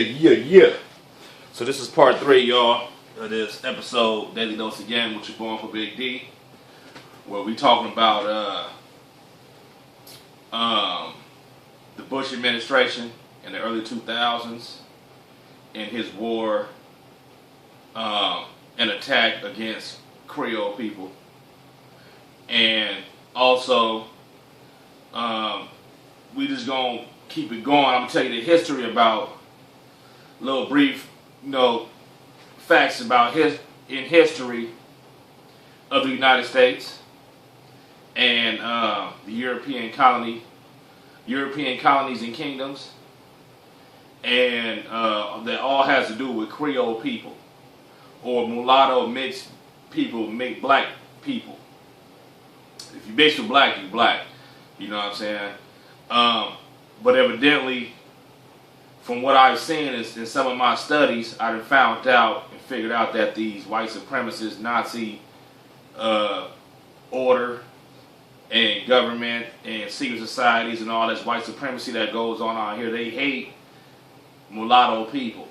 Yeah. So this is part 3, y'all, of this episode, Daily Dose Again, with your boy for Big D, where we talking about the Bush administration in the early 2000s and his war and attack against Creole people. And also, we just gonna keep it going. I'm gonna tell you the history about little brief, facts about history of the United States and the European colonies and kingdoms, and that all has to do with Creole people or mulatto mixed people, black people. If you mix with black, you black. You know what I'm saying? But evidently, from what I've seen in some of my studies, I've found out and figured out that these white supremacist Nazi order and government and secret societies and all this white supremacy that goes on out here, they hate mulatto people.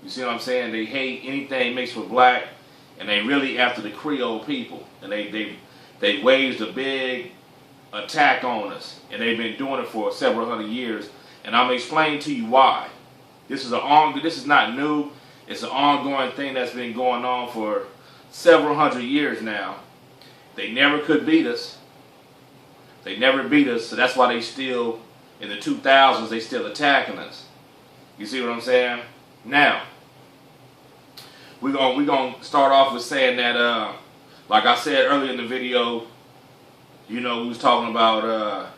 You see what I'm saying? They hate anything mixed with black, and they really after the Creole people. And they waged a big attack on us, and they've been doing it for several hundred years. And I'm explaining to you why. This is not new. It's an ongoing thing that's been going on for several hundred years now. They never could beat us. They never beat us, so that's why they still, in the 2000s, they still attacking us. You see what I'm saying? Now, we're gonna start off with saying that, like I said earlier in the video, we was talking about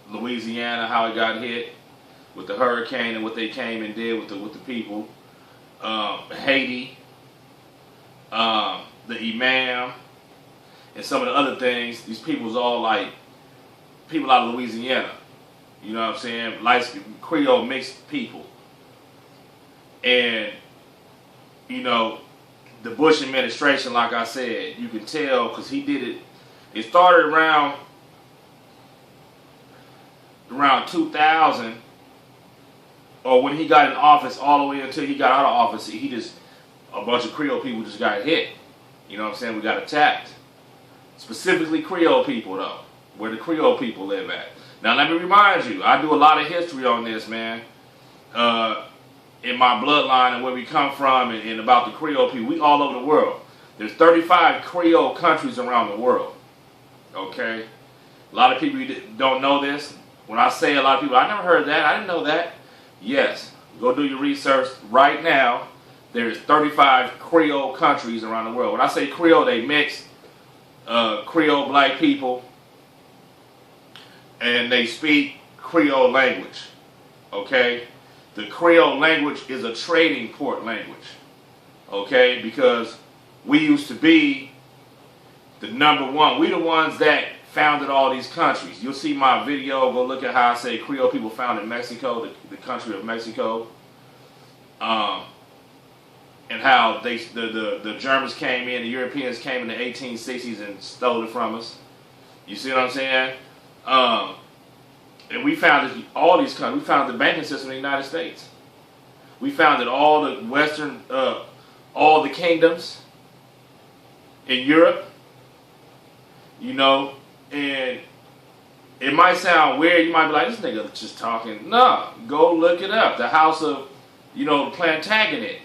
Louisiana, how it got hit with the hurricane and what they came and did with the people. Haiti, the imam, and some of the other things. These people's all like people out of Louisiana. You know what I'm saying? Like Creole mixed people. And, the Bush administration, like I said, you can tell because he did it. It started around 2000, or when he got in office, all the way until he got out of office, a bunch of Creole people just got hit. You know what I'm saying? We got attacked. Specifically Creole people, though, where the Creole people live at. Now, let me remind you, I do a lot of history on this, man. In my bloodline and where we come from and about the Creole people. We all over the world. There's 35 Creole countries around the world. Okay? A lot of people don't know this. When I say a lot of people, I never heard that. I didn't know that. Yes. Go do your research right now. There's 35 Creole countries around the world. When I say Creole, they mix Creole black people and they speak Creole language. Okay? The Creole language is a trading port language. Okay? Because we used to be the number one. We the ones that founded all these countries. You'll see my video. Go look at how I say Creole people founded Mexico, the country of Mexico. And how the Germans came in, the Europeans came in the 1860s and stole it from us. You see what I'm saying? And we founded all these countries. We founded the banking system in the United States. We founded all the Western, all the kingdoms in Europe. And it might sound weird. You might be like, this nigga just talking. No, go look it up. The house of, Plantagenet.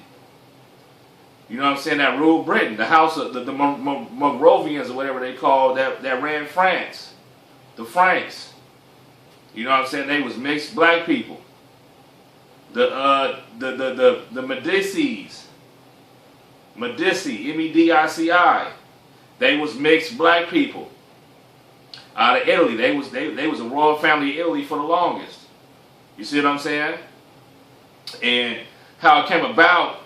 You know what I'm saying? That ruled Britain. The house of the Moravians or whatever they call that ran France. The Franks. You know what I'm saying? They was mixed black people. The Medicis, Medici, they was mixed black people. Out of Italy, they was a royal family of Italy for the longest. You see what I'm saying? And how it came about.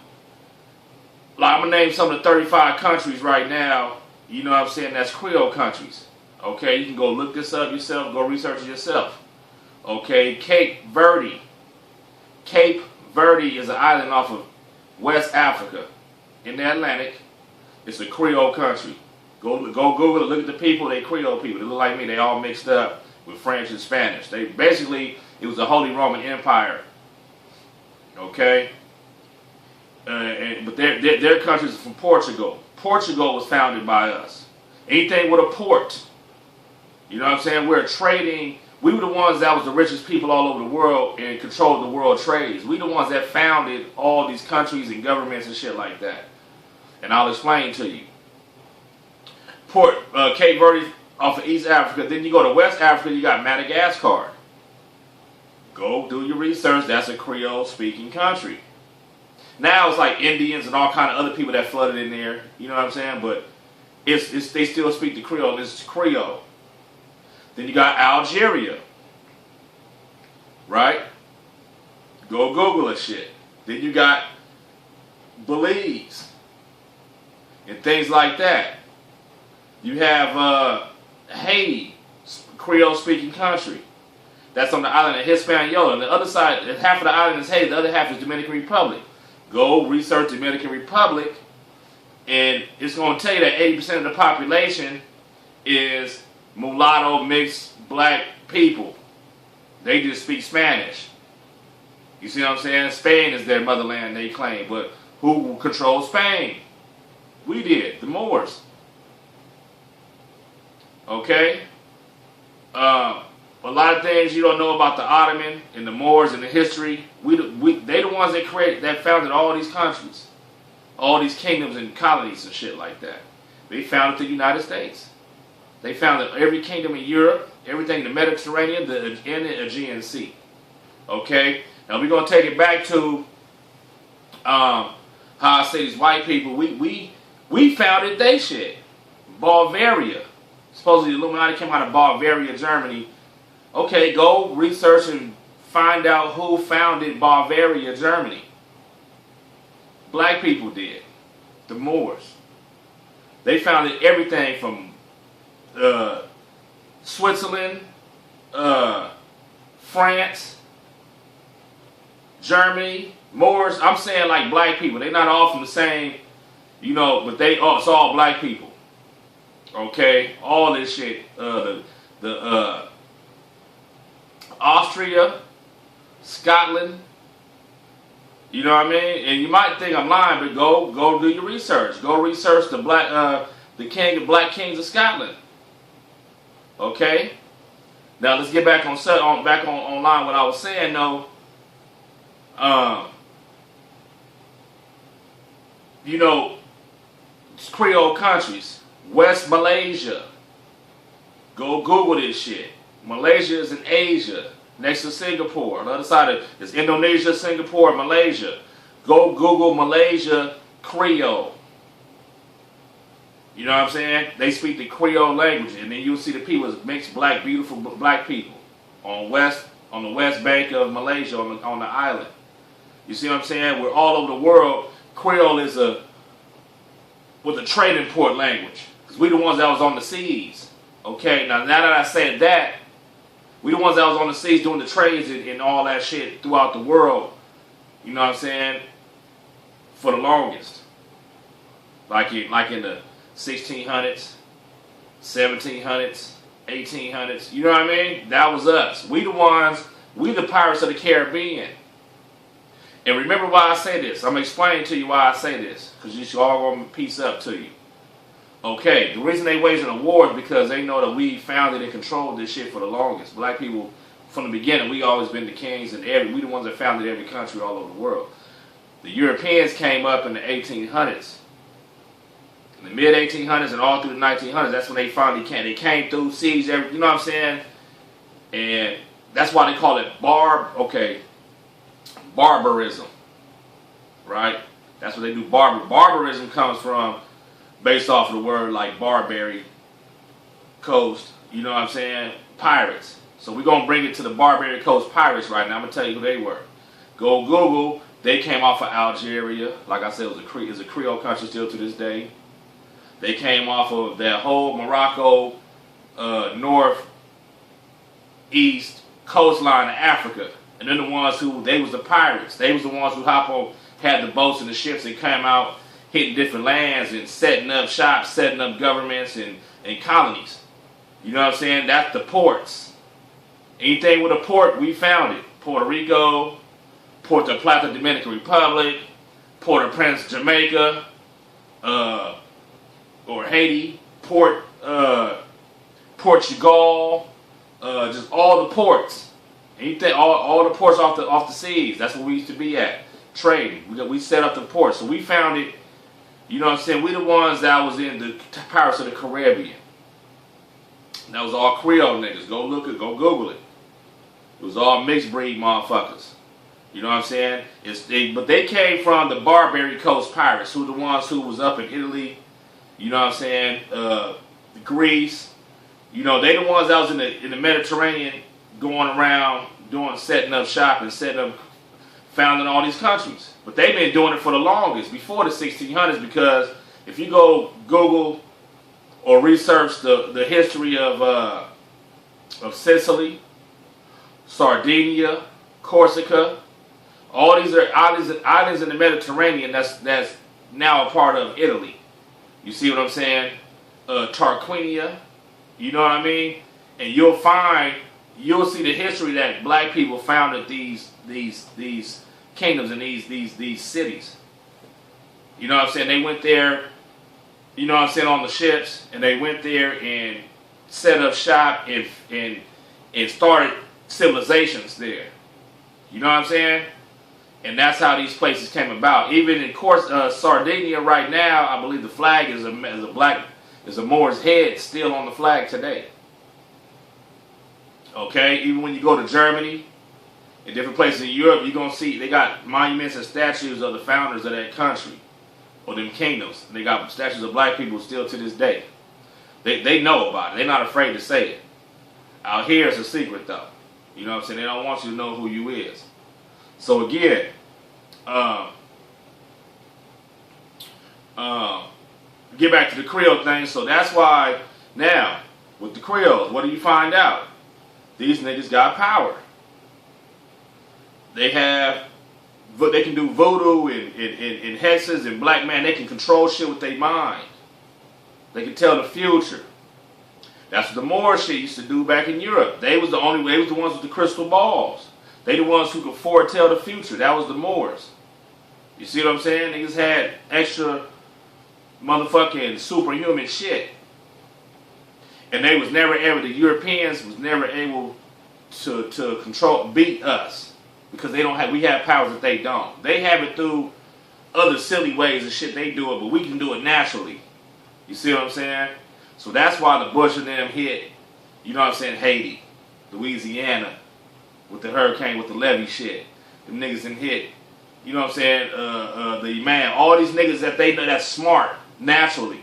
Like, I'm gonna name some of the 35 countries right now. You know what I'm saying? That's Creole countries. Okay, you can go look this up yourself. Go research it yourself. Okay, Cape Verde. Cape Verde is an island off of West Africa in the Atlantic. It's a Creole country. Go Google it, look at the people, they Creole people. They look like me, they all mixed up with French and Spanish. It was a Holy Roman Empire. Okay? But their countries are from Portugal. Portugal was founded by us. Anything with a port. You know what I'm saying? We're trading. We were the ones that was the richest people all over the world and controlled the world trades. We the ones that founded all these countries and governments and shit like that. And I'll explain to you. Cape Verde off of East Africa. Then you go to West Africa, you got Madagascar. Go do your research. That's a Creole speaking country. Now it's like Indians and all kind of other people that flooded in there. You know what I'm saying? But they still speak the Creole. It's Creole. Then you got Algeria. Right? Go Google that shit. Then you got Belize. And things like that. You have Haiti, Creole speaking country. That's on the island of Hispaniola. On the other side, half of the island is Haiti, the other half is Dominican Republic. Go research Dominican Republic, and it's going to tell you that 80% of the population is mulatto, mixed, black people. They just speak Spanish. You see what I'm saying? Spain is their motherland, they claim. But who controls Spain? We did, the Moors. Okay? A lot of things you don't know about the Ottoman and the Moors and the history. They the ones that founded all these countries, all these kingdoms and colonies and shit like that. They founded the United States. They founded every kingdom in Europe, everything in the Mediterranean, and the Aegean Sea. Okay, now we're gonna take it back to how I say these white people. We founded they shit. Bavaria. Supposedly the Illuminati came out of Bavaria, Germany. Okay, go research and find out who founded Bavaria, Germany. Black people did. The Moors. They founded everything from Switzerland, France, Germany, Moors. I'm saying like black people. They're not all from the same, you know, but it's all black people. Okay, all this shit. Austria, Scotland, you know what I mean? And you might think I'm lying, but go do your research. Go research the Black Kings of Scotland. Okay? Now let's get back online what I was saying though. You know, Creole countries, West Malaysia. Go Google this shit. Malaysia is in Asia, next to Singapore. On the other side is Indonesia, Singapore, Malaysia. Go Google Malaysia Creole. You know what I'm saying? They speak the Creole language, and then you'll see the people as mixed black, beautiful black people on the west bank of Malaysia on the island. You see what I'm saying? We're all over the world. Creole was a trade import language, because we the ones that was on the seas. Okay, now that I said that, we the ones that was on the seas doing the trades and all that shit throughout the world. You know what I'm saying? For the longest. Like in the 1600s, 1700s, 1800s. You know what I mean? That was us. We the pirates of the Caribbean. And remember why I say this. I'm explaining to you why I say this, because you should all going to piece up to you. Okay, the reason they waging a war is because they know that we founded and controlled this shit for the longest. Black people, from the beginning, we always been the kings, and we the ones that founded every country all over the world. The Europeans came up in the 1800s. In the mid-1800s and all through the 1900s, that's when they finally came. They came through, sieged everything, you know what I'm saying? And that's why they call it barbarism. Right? That's what they do. Barbarism comes from, based off of the word like Barbary Coast, you know what I'm saying? Pirates. So we're going to bring it to the Barbary Coast pirates right now. I'm going to tell you who they were. Go Google. They came off of Algeria. Like I said, it's a Creole country still to this day. They came off of that whole Morocco, northeast coastline of Africa. And they're the ones they was the pirates. They was the ones who had the boats and the ships and came out hitting different lands and setting up shops, setting up governments and colonies. You know what I'm saying? That's the ports. Anything with a port, we found it. Puerto Rico, Puerto Plata, Dominican Republic, Port-au-Prince, Jamaica, or Haiti, Portugal, just all the ports. Anything, all the ports off the seas. That's where we used to be at, trading. We set up the ports. So we found it, you know what I'm saying? We the ones that was in the Pirates of the Caribbean. That was all Creole niggas. Go look it, go Google it. It was all mixed breed motherfuckers. You know what I'm saying? But they came from the Barbary Coast pirates, who the ones who was up in Italy. You know what I'm saying? Greece. You know, they the ones that was in the Mediterranean, going around setting up shop and founding all these countries. But they've been doing it for the longest, before the 1600s, because if you go Google or research the history of Sicily, Sardinia, Corsica, all these are islands in the Mediterranean that's now a part of Italy. You see what I'm saying? Tarquinia, you know what I mean? And you'll see the history that black people founded these kingdoms and these cities. You know what I'm saying? They went there, you know what I'm saying, on the ships, and they went there and set up shop and started civilizations there. You know what I'm saying? And that's how these places came about. Even in Sardinia right now, I believe the flag is a Moor's head still on the flag today. Okay, even when you go to Germany, in different places in Europe, you're gonna see they got monuments and statues of the founders of that country or them kingdoms. And they got statues of black people still to this day. They know about it. They're not afraid to say it. Out here, it's a secret though. You know what I'm saying? They don't want you to know who you is. So again, get back to the Creole thing. So that's why now with the Creoles, what do you find out? These niggas got power. They can do voodoo and hexes and black man. They can control shit with their mind. They can tell the future. That's what the Moors shit used to do back in Europe. They was the ones with the crystal balls. They the ones who could foretell the future. That was the Moors. You see what I'm saying? Niggas had extra motherfucking superhuman shit. And they was never ever, the Europeans was never able to beat us. Because we have powers that they don't. They have it through other silly ways and shit they do it, but we can do it naturally. You see what I'm saying? So that's why the Bush and them hit, you know what I'm saying, Haiti, Louisiana, with the hurricane, with the levee shit. Them niggas in hit, you know what I'm saying, the man, all these niggas that they know that's smart, naturally.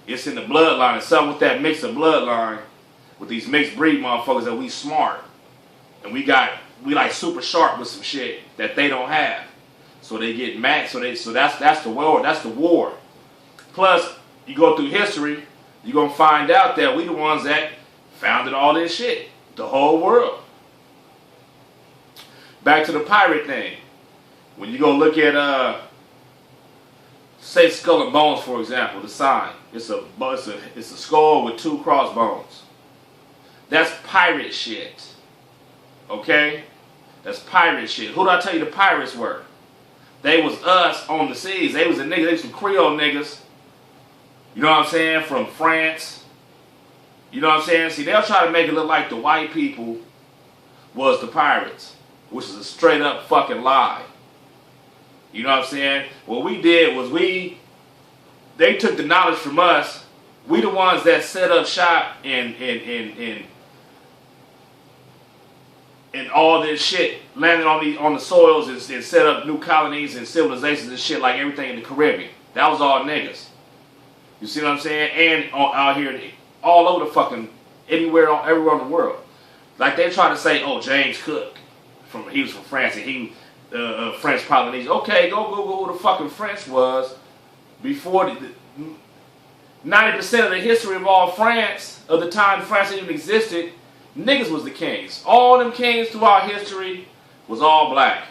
It's in the bloodline. It's something with that mix of bloodline, with these mixed breed motherfuckers that we smart. And we like super sharp with some shit that they don't have. So they get mad. So that's the war. That's the war. Plus, you go through history, you're gonna find out that we the ones that founded all this shit. The whole world. Back to the pirate thing. When you go look at say Skull and Bones, for example, the sign. It's a skull with 2 crossbones. That's pirate shit. Okay? That's pirate shit. Who did I tell you the pirates were? They was us on the seas. They was a nigga. They was some Creole niggas. You know what I'm saying? From France. You know what I'm saying? See, they'll try to make it look like the white people was the pirates, which is a straight up fucking lie. You know what I'm saying? What we did was they took the knowledge from us. We the ones that set up shop and all this shit, landed on the soils and set up new colonies and civilizations and shit like everything in the Caribbean. That was all niggas. You see what I'm saying? And out here, all over the fucking, everywhere in the world. Like they try to say, oh, James Cook, he was from France and he French Polynesian. Okay, go Google who the fucking French was before 90% of the history of all France, of the time France even existed, niggas was the kings. All them kings throughout history was all black.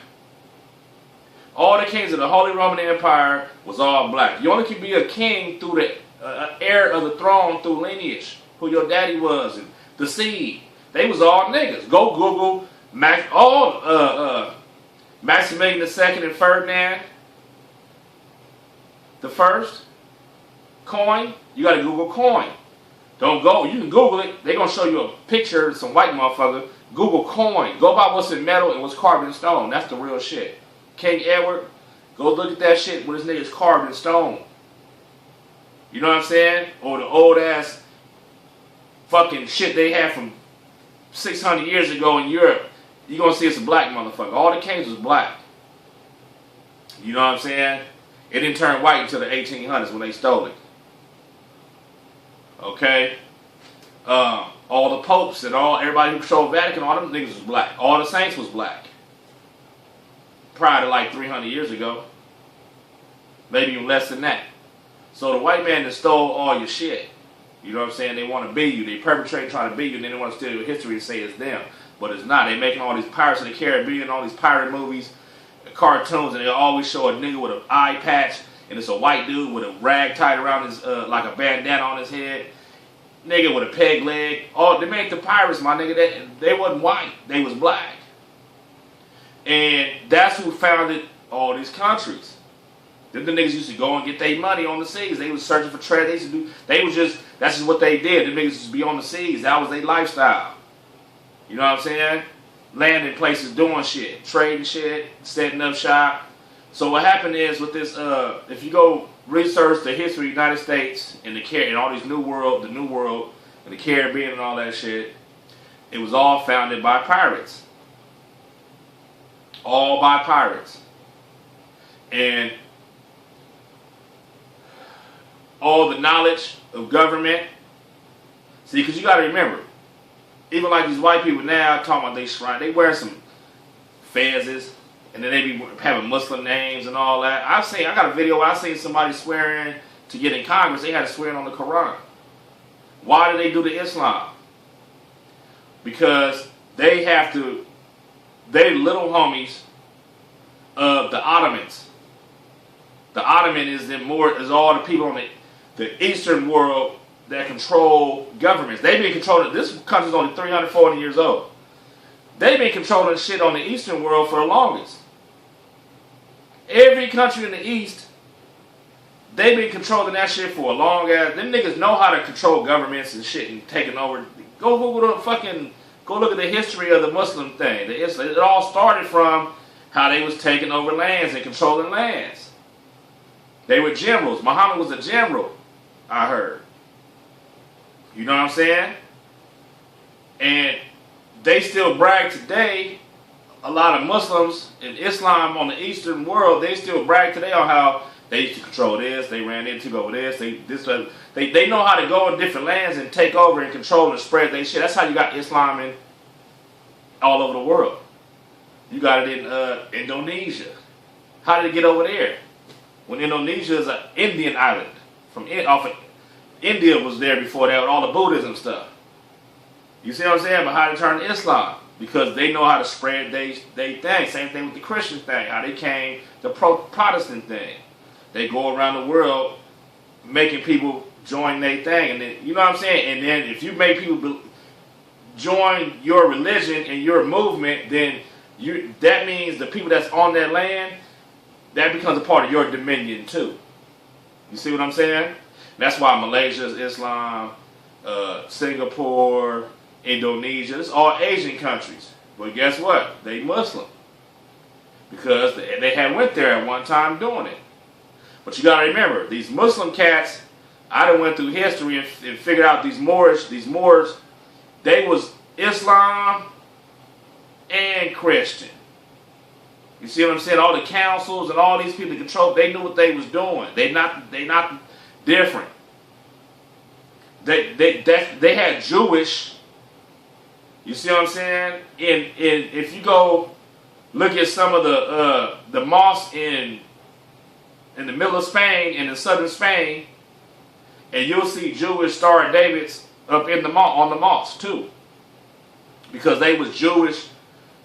All the kings of the Holy Roman Empire was all black. You only can be a king through the heir of the throne through lineage, who your daddy was, and the seed. They was all niggas. Go Google Maximilian II and Ferdinand the First coin. You got to Google coin. Don't go. You can Google it. They're gonna show you a picture of some white motherfucker. Google coin. Go by what's in metal and what's carved in stone. That's the real shit. King Edward. Go look at that shit when this nigga's carved in stone. You know what I'm saying? Or the old ass fucking shit they had from 600 years ago in Europe. You're gonna see it's a black motherfucker. All the kings was black. You know what I'm saying? It didn't turn white until the 1800s when they stole it. Okay? All the popes and everybody who controlled Vatican, all them niggas was black. All the saints was black. Prior to like 300 years ago. Maybe even less than that. So the white man that stole all your shit. You know what I'm saying? They want to be you. They perpetrate trying to be you, and then they want to steal your history and say it's them. But it's not. They're making all these Pirates of the Caribbean, all these pirate movies, cartoons, and they always show a nigga with an eye patch, and it's a white dude with a rag tied around his, like a bandana on his head. Nigga with a peg leg. Oh, they made the pirates, my nigga. They wasn't white. They was black. And that's who founded all these countries. Then the niggas used to go and get their money on the seas. They was searching for treasure. That's just what they did. The niggas used to be on the seas. That was their lifestyle. You know what I'm saying? Landing places, doing shit, trading shit, setting up shop. So what happened is with this, if you go research the history of the United States and all these the New World, and the Caribbean and all that shit, it was all founded by pirates. All by pirates. And all the knowledge of government. See, because you got to remember, even like these white people now talking about they shrine, they wear some fezzes, and then they be having Muslim names and all that. I got a video where I seen somebody swearing to get in Congress. They had to swear on the Quran. Why do they do the Islam? Because they little homies of the Ottomans. The Ottoman is all the people on the Eastern world that control governments. They've been controlling, this country's only 340 years old. They've been controlling shit on the Eastern world for the longest. Every country in the East, they've been controlling that shit for a long ass. Them niggas know how to control governments and shit and taking over. Go look at the history of the Muslim thing. It all started from how they was taking over lands and controlling lands. They were generals. Muhammad was a general, I heard. You know what I'm saying? And they still brag today, a lot of Muslims and Islam on the Eastern world, they still brag today on how they used to control this, they ran in, took over this, they know how to go in different lands and take over and control and spread their shit. That's how you got Islam in all over the world. You got it in Indonesia. How did it get over there? When Indonesia is an Indian island. India was there before that with all the Buddhism stuff. You see what I'm saying? But how they turned to Islam? Because they know how to spread they thing. Same thing with the Christian thing. How they came, the Protestant thing. They go around the world making people join their thing. And then, you know what I'm saying? And then if you make people join your religion and your movement, then that means the people that's on that land, that becomes a part of your dominion too. You see what I'm saying? That's why Malaysia is Islam, Singapore, Indonesia, it's all Asian countries. But guess what? They Muslim. Because they had went there at one time doing it. But you gotta remember, these Muslim cats, I done went through history and figured out these Moors, they was Islam and Christian. You see what I'm saying? All the councils and all these people that control, they knew what they was doing. They not different. They had Jewish. You see what I'm saying? If you go look at some of the mosques in the middle of Spain and in southern Spain, and you'll see Jewish Star Davids up in on the mosque too, because they was Jewish.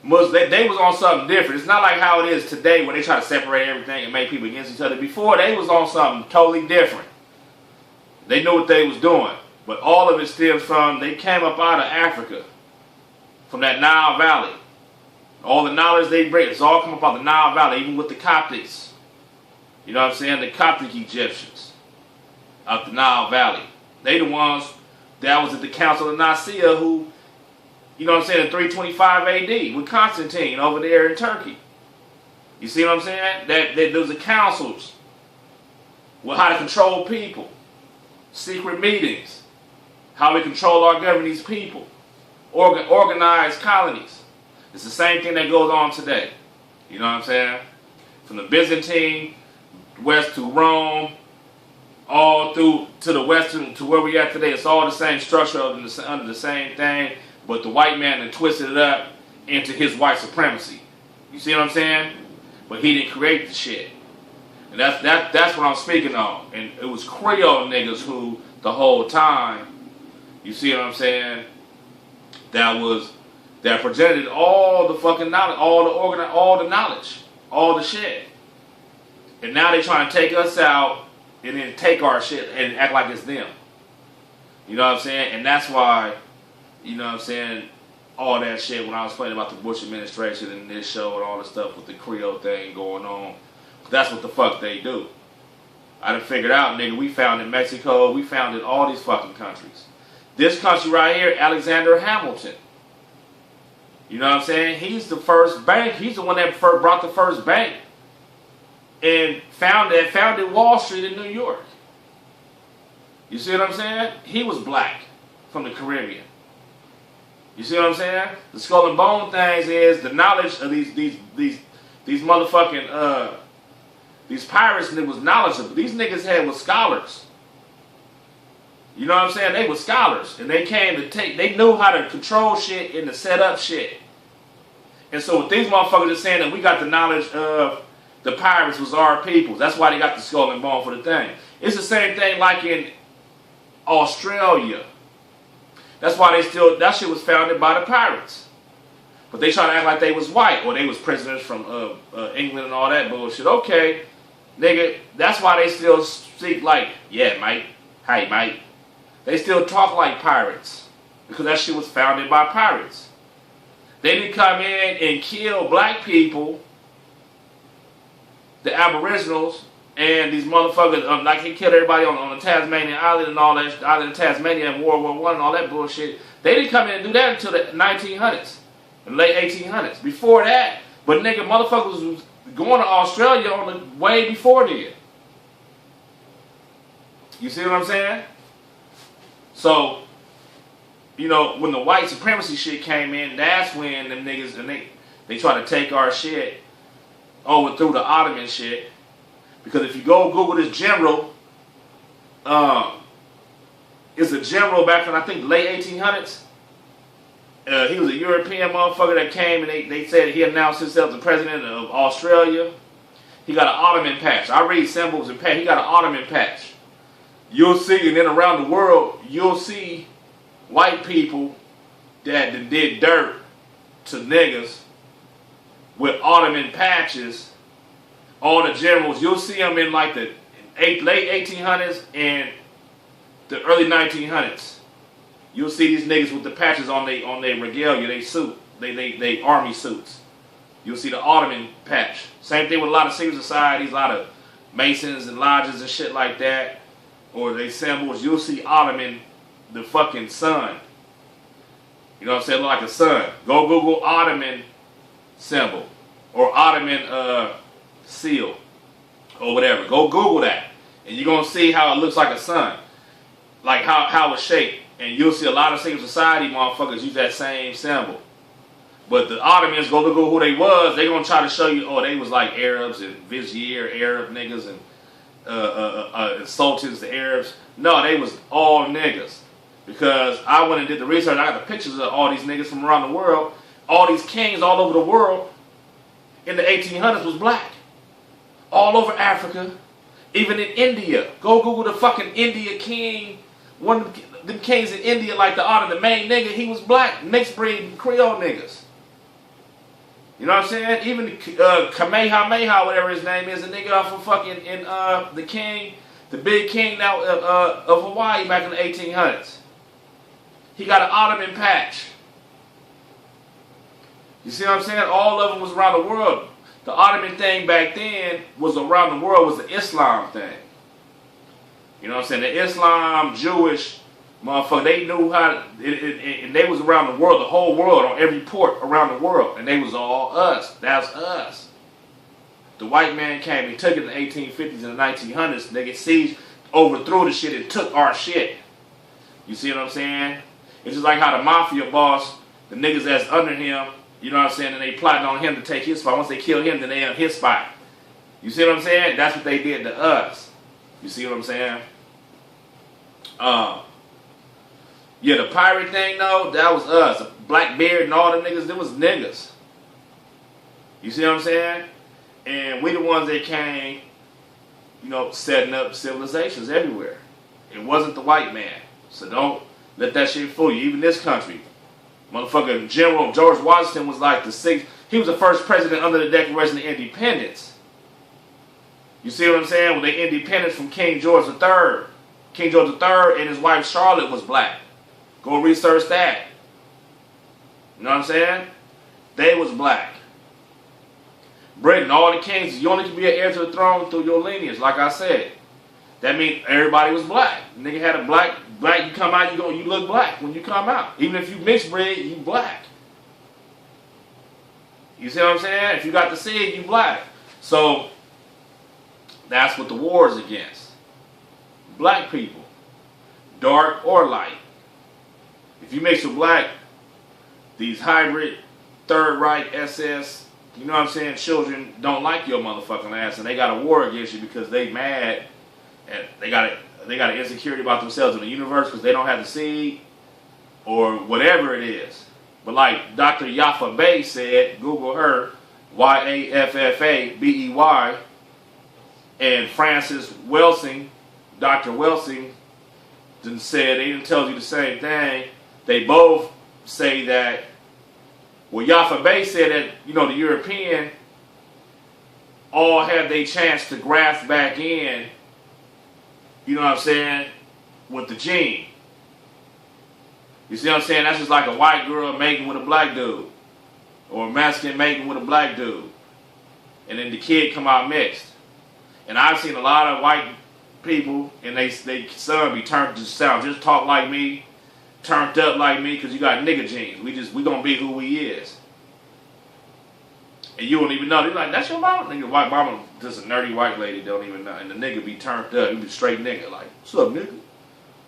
They was on something different. It's not like how it is today where they try to separate everything and make people against each other. Before, they was on something totally different. They knew what they was doing. But all of it stems from, they came up out of Africa, from that Nile Valley. All the knowledge they bring, it's all come up out the Nile Valley, even with the Coptics. You know what I'm saying? The Coptic Egyptians out the Nile Valley. They the ones that was at the Council of Nicaea who, you know what I'm saying, in 325 AD with Constantine over there in Turkey. You see what I'm saying? That those are councils with how to control people, secret meetings, how we control our governing people, organized colonies. It's the same thing that goes on today. You know what I'm saying? From the Byzantine, west to Rome, all through to the western, to where we at today. It's all the same structure under the same thing, but the white man then twisted it up into his white supremacy. You see what I'm saying? But he didn't create the shit. And that's what I'm speaking on. And it was Creole niggas who, the whole time, you see what I'm saying, that presented all the fucking knowledge, all the knowledge, all the shit. And now they trying to take us out and then take our shit and act like it's them. You know what I'm saying? And that's why, you know what I'm saying, all that shit when I was playing about the Bush administration and this show and all the stuff with the Creole thing going on, that's what the fuck they do. I done figured out, nigga, we founded Mexico, we founded all these fucking countries. This country right here, Alexander Hamilton. You know what I'm saying? He's the first bank. He's the one that brought the first bank and founded Wall Street in New York. You see what I'm saying? He was black from the Caribbean. You see what I'm saying? The skull and bone things is the knowledge of these motherfucking these pirates, and it was knowledgeable. These niggas was scholars. You know what I'm saying? They were scholars, and they came to they knew how to control shit and to set up shit. And so what these motherfuckers are saying that we got the knowledge of the pirates was our people. That's why they got the skull and bone for the thing. It's the same thing like in Australia. That's why that shit was founded by the pirates. But they try to act like they was white, or they was prisoners from England and all that bullshit. Okay, nigga, that's why they still speak like, yeah, mate, hey, mate. They still talk like pirates, because that shit was founded by pirates. They didn't come in and kill black people, the aboriginals, and these motherfuckers, like he killed everybody on the Tasmanian island and all that, island of Tasmania in World War I and all that bullshit. They didn't come in and do that until the 1900s, the late 1800s. Before that, but nigga, motherfuckers was going to Australia on the way before then. You see what I'm saying? So, you know, when the white supremacy shit came in, that's when them niggas, and they try to take our shit over through the Ottoman shit. Because if you go Google this general, it's a general back in, I think, late 1800s. He was a European motherfucker that came, and they said he announced himself the president of Australia. He got an Ottoman patch. I read symbols and patch. He got an Ottoman patch. You'll see, and then around the world, you'll see white people that did dirt to niggas with Ottoman patches. All the generals, you'll see them in like the late 1800s and the early 1900s. You'll see these niggas with the patches on their regalia, they suit, they army suits. You'll see the Ottoman patch. Same thing with a lot of secret societies, a lot of Masons and lodges and shit like that. Or they symbols, you'll see Ottoman, the fucking sun. You know what I'm saying? Look like a sun. Go Google Ottoman symbol. Or Ottoman seal. Or whatever. Go Google that. And you're going to see how it looks like a sun. Like how it's shaped. And you'll see a lot of secret society motherfuckers use that same symbol. But the Ottomans, go Google who they was, they going to try to show you, oh, they was like Arabs and Vizier, Arab niggas and sultans, the Arabs. No, they was all niggas. Because I went and did the research. I got the pictures of all these niggas from around the world. All these kings all over the world in the 1800s was black. All over Africa. Even in India. Go Google the fucking India king. One of them kings in India, like the main nigga, he was black. Mixed breed Creole niggas. You know what I'm saying? Even Kamehameha, whatever his name is, a nigga off of fucking the king, the big king now of Hawaii back in the 1800s. He got an Ottoman patch. You see what I'm saying? All of them was around the world. The Ottoman thing back then was around the world, was the Islam thing. You know what I'm saying? The Islam, Jewish, motherfucker, they knew how, and they was around the world, the whole world, on every port around the world. And they was all us. That's us. The white man came and took it in the 1850s and the 1900s. They get sieged, overthrew the shit and took our shit. You see what I'm saying? It's just like how the mafia boss, the niggas that's under him, you know what I'm saying, and they plotting on him to take his spot. Once they kill him, then they have his spot. You see what I'm saying? That's what they did to us. You see what I'm saying? Yeah, the pirate thing though, that was us. Blackbeard and all the niggas, them was niggas. You see what I'm saying? And we the ones that came, you know, setting up civilizations everywhere. It wasn't the white man. So don't let that shit fool you. Even this country. Motherfucking General George Washington was like the sixth. He was the first president under the Declaration of Independence. You see what I'm saying? With the independence from King George III. King George III and his wife Charlotte was black. Go research that. You know what I'm saying? They was black. Britain, all the kings, you only can be an heir to the throne through your lineage, like I said. That means everybody was black. Nigga had a black, you come out, you look black when you come out. Even if you mixed breed, you black. You see what I'm saying? If you got the seed, you black. So, that's what the war is against. Black people. Dark or light. If you mix with black, these hybrid, Third Reich, SS, you know what I'm saying, children don't like your motherfucking ass, and they got a war against you because they mad, and they got an insecurity about themselves in the universe because they don't have the seed, or whatever it is. But like Dr. Yaffa Bey said, Google her, Y-A-F-F-A-B-E-Y, and Francis Welsing, Dr. Welsing, said, they didn't tell you the same thing. They both say that, well, Yaffa Bey said that, you know, the European all had their chance to graft back in, you know what I'm saying, with the gene. You see what I'm saying? That's just like a white girl mating with a black dude. Or a Mexican mating with a black dude. And then the kid come out mixed. And I've seen a lot of white people, and they son be turned to sound, just talk like me, turned up like me, because you got nigga genes. We gonna be who we is. And you don't even know. They're like, that's your mama? Nigga, white mama, just a nerdy white lady, don't even know. And the nigga be turned up. He be straight nigga. Like, what's up, nigga?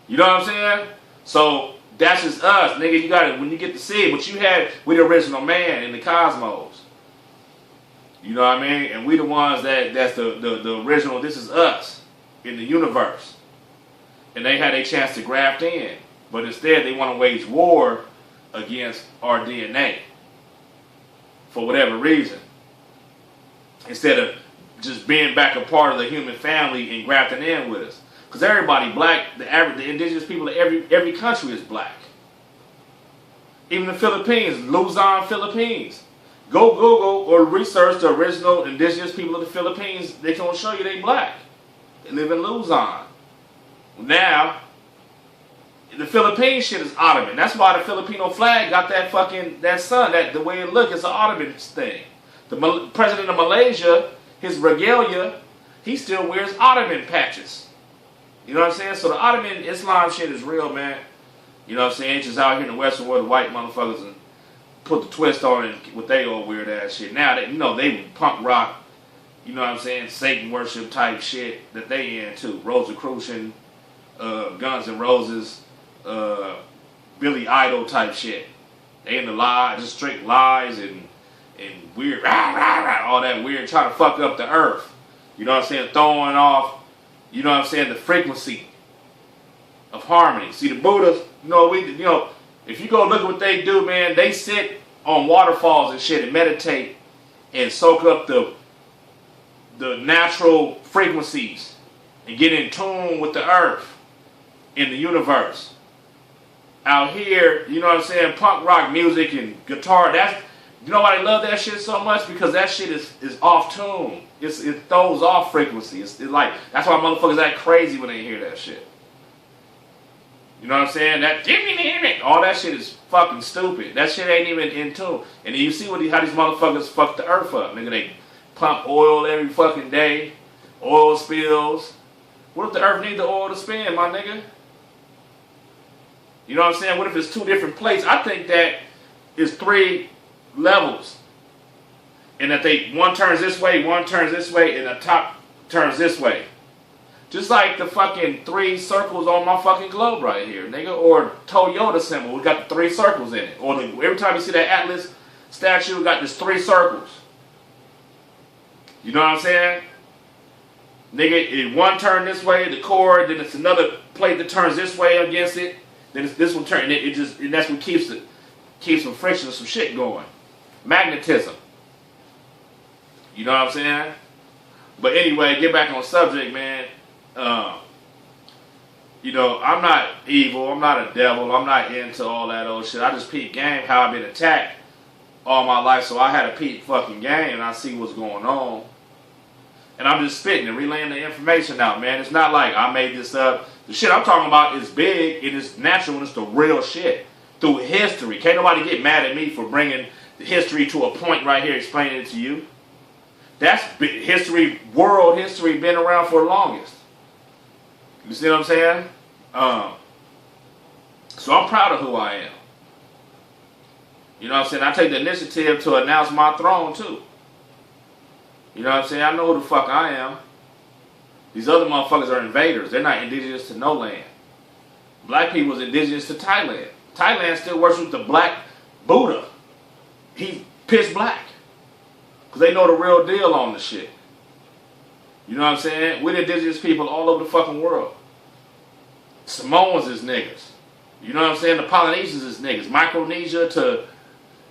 You know what I'm saying? So, that's just us, nigga. You got it when you get to see it. What you had, we the original man in the cosmos. You know what I mean? And we the ones that's the original, this is us in the universe. And they had a chance to graft in. But instead, they want to wage war against our DNA. For whatever reason. Instead of just being back a part of the human family and grafting in with us. Because everybody black, the indigenous people of every country is black. Even the Philippines, Luzon, Philippines. Go Google or research the original indigenous people of the Philippines. They can show you they black. They live in Luzon. Now, the Philippine shit is Ottoman. That's why the Filipino flag got that sun. The way it look, it's an Ottoman thing. The president of Malaysia, his regalia, he still wears Ottoman patches. You know what I'm saying? So the Ottoman Islam shit is real, man. You know what I'm saying? It's just out here in the Western world, the white motherfuckers and put the twist on it with they old weird ass shit. Now, they punk rock, you know what I'm saying, Satan worship type shit that they into. Rosicrucian, Guns N' Roses, Billy Idol type shit. They into lies, just straight lies and weird, all that weird, trying to fuck up the earth. You know what I'm saying? Throwing off, you know what I'm saying, the frequency of harmony. See, the Buddhas, if you go look at what they do, man, they sit on waterfalls and shit and meditate and soak up the natural frequencies and get in tune with the earth in the universe. Out here, you know what I'm saying, punk rock music and guitar, you know why they love that shit so much? Because that shit is off tune. It throws off frequency. It's like, that's why motherfuckers act crazy when they hear that shit. You know what I'm saying? That all that shit is fucking stupid. That shit ain't even in tune. And then you see how these motherfuckers fuck the earth up. Nigga, they pump oil every fucking day. Oil spills. What if the earth needs the oil to spin, my nigga? You know what I'm saying? What if it's two different plates? I think that is 3 levels. And that one turns this way, one turns this way, and the top turns this way. Just like the fucking 3 circles on my fucking globe right here, nigga. Or Toyota symbol, we got the 3 circles in it. Or every time you see that Atlas statue, we got this 3 circles. You know what I'm saying? Nigga, one turn this way, the core, then it's another plate that turns this way against it. Then it's this one turn, and that's what keeps some friction and some shit going. Magnetism. You know what I'm saying? But anyway, get back on subject, man. You know, I'm not evil. I'm not a devil. I'm not into all that old shit. I just peep game how I've been attacked all my life. So I had to peep fucking game and I see what's going on. And I'm just spitting and relaying the information out, man. It's not like I made this up. The shit I'm talking about is big. It is natural and it's the real shit. Through history. Can't nobody get mad at me for bringing the history to a point right here explaining it to you. That's history, world history, been around for the longest. You see what I'm saying? So I'm proud of who I am. You know what I'm saying? I take the initiative to announce my throne too. You know what I'm saying? I know who the fuck I am. These other motherfuckers are invaders. They're not indigenous to no land. Black people is indigenous to Thailand. Thailand still worships the black Buddha. He's pitch black. Because they know the real deal on the shit. You know what I'm saying? We're the indigenous people all over the fucking world. Samoans is niggas. You know what I'm saying? The Polynesians is niggas. Micronesia to,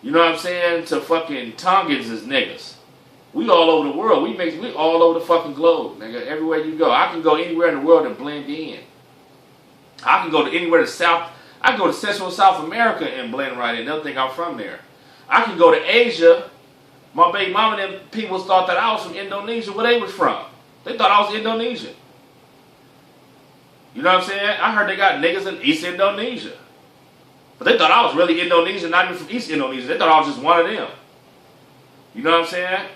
you know what I'm saying, to fucking Tongans is niggas. We all over the world. We all over the fucking globe, nigga. Everywhere you go. I can go anywhere in the world and blend in. I can go to anywhere to South. I can go to Central and South America and blend right in. They'll think I'm from there. I can go to Asia. My baby mama and them people thought that I was from Indonesia, where they was from. They thought I was Indonesian. You know what I'm saying? I heard they got niggas in East Indonesia. But they thought I was really Indonesian, not even from East Indonesia. They thought I was just one of them. You know what I'm saying?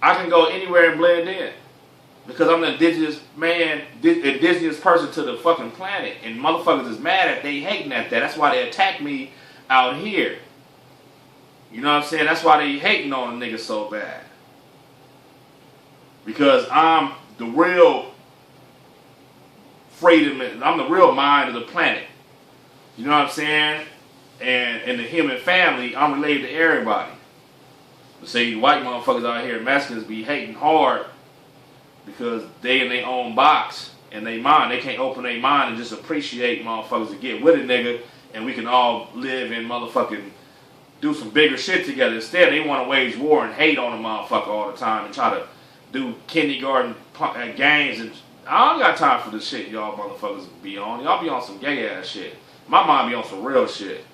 I can go anywhere and blend in. Because I'm an indigenous man, indigenous person to the fucking planet. And motherfuckers is mad at they hating at that. That's why they attack me out here. You know what I'm saying? That's why they hating on a nigga so bad. Because I'm the real freedom, I'm the real mind of the planet. You know what I'm saying? And in the human family, I'm related to everybody. But see, white motherfuckers out here, Mexicans, be hating hard because they in their own box and they mind. They can't open their mind and just appreciate motherfuckers to get with a nigga and we can all live in motherfucking do some bigger shit together. Instead, they want to wage war and hate on a motherfucker all the time and try to do kindergarten games. And I don't got time for this shit y'all motherfuckers be on. Y'all be on some gay ass shit. My mom be on some real shit.